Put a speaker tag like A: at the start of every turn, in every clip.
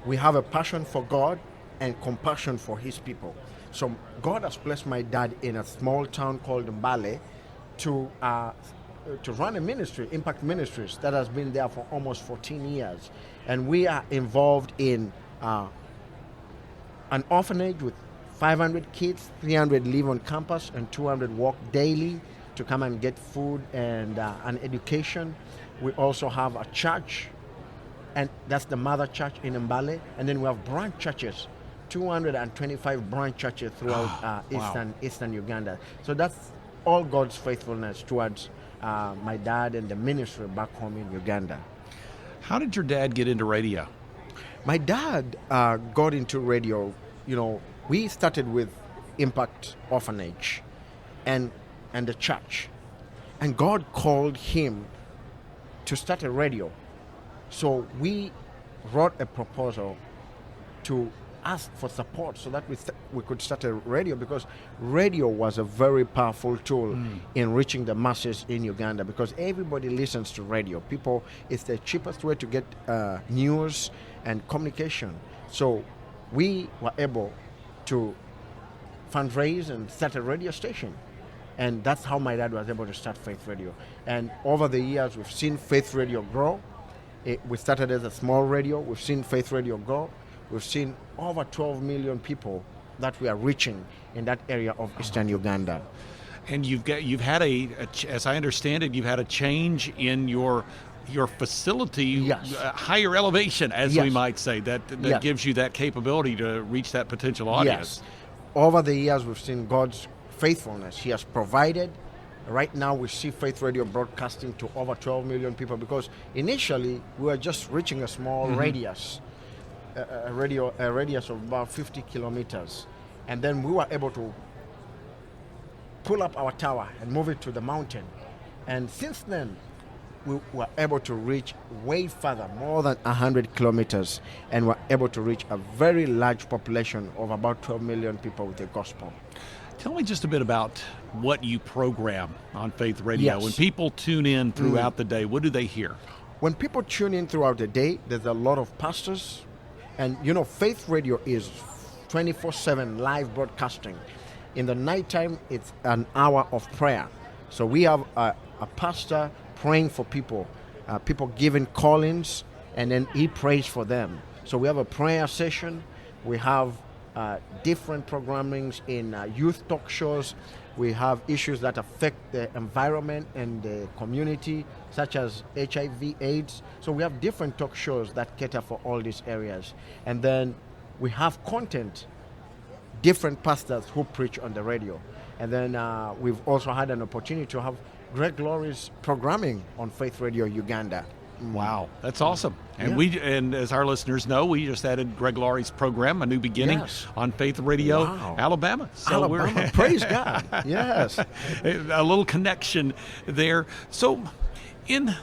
A: we have a passion for God and compassion for His people. So God has placed my dad in a small town called Mbale to run a ministry, Impact Ministries, that has been there for almost 14 years. And we are involved in an orphanage with 500 kids, 300 live on campus, and 200 walk daily to come and get food and an education. We also have a church, and that's the mother church in Mbale. And then we have branch churches, 225 branch churches throughout eastern Uganda. So that's all God's faithfulness towards my dad and the ministry back home in Uganda.
B: How did your dad get into radio?
A: My dad got into radio. We started with Impact Orphanage and the church. And God called him to start a radio. So we wrote a proposal to ask for support so that we could start a radio, because radio was a very powerful tool in reaching the masses in Uganda, because everybody listens to radio. It's the cheapest way to get news and communication. So we were able to fundraise and start a radio station. And that's how my dad was able to start Faith Radio. And over the years, we've seen Faith Radio grow. We started as a small radio. We've seen Faith Radio grow. We've seen over 12 million people that we are reaching in that area of eastern Uganda.
B: And you've had as I understand it, you've had a change in your facility,
A: Yes.
B: Higher elevation, as
A: Yes.
B: we might say, that
A: Yes.
B: gives you that capability to reach that potential audience.
A: Yes. Over the years, we've seen God's faithfulness. He has provided. Right now, we see Faith Radio broadcasting to over 12 million people, because initially we were just reaching a small radius, a radius of about 50 kilometers. And then we were able to pull up our tower and move it to the mountain. And since then, we were able to reach way further, more than 100 kilometers, and were able to reach a very large population of about 12 million people with the gospel.
B: Tell me just a bit about what you program on Faith Radio.
A: Yes.
B: When people tune in throughout the day, what do they hear?
A: When people tune in throughout the day, there's a lot of pastors. And Faith Radio is 24/7 live broadcasting. In the nighttime, it's an hour of prayer. So we have a pastor praying for people, people giving call-ins, and then he prays for them. So we have a prayer session. We have different programmings in youth talk shows. We have issues that affect the environment and the community, such as HIV/AIDS. So we have different talk shows that cater for all these areas. And then we have content, different pastors who preach on the radio. And then we've also had an opportunity to have Greg Laurie's programming on Faith Radio Uganda.
B: Wow, that's awesome. And as our listeners know, we just added Greg Laurie's program, A New Beginning, on Faith Radio, Alabama. So
A: Alabama, praise God. Yes.
B: A little connection there. So in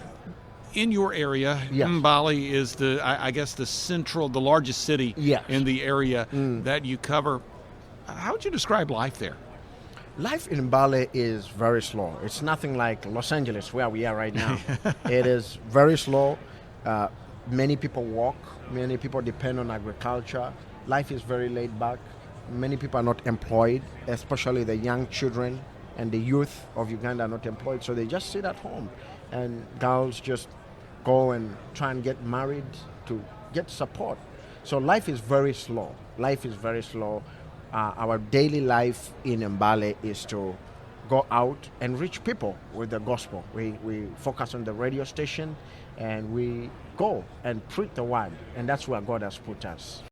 B: your area, Mbale is the largest city in the area that you cover. How would you describe life there?
A: Life in Mbale is very slow. It's nothing like Los Angeles, where we are right now. It is very slow. Many people walk. Many people depend on agriculture. Life is very laid back. Many people are not employed, especially the young children and the youth of Uganda are not employed. So they just sit at home. And girls just go and try and get married to get support. So life is very slow. Life is very slow. Our daily life in Mbale is to go out and reach people with the gospel. We focus on the radio station, and we go and preach the word, and that's where God has put us.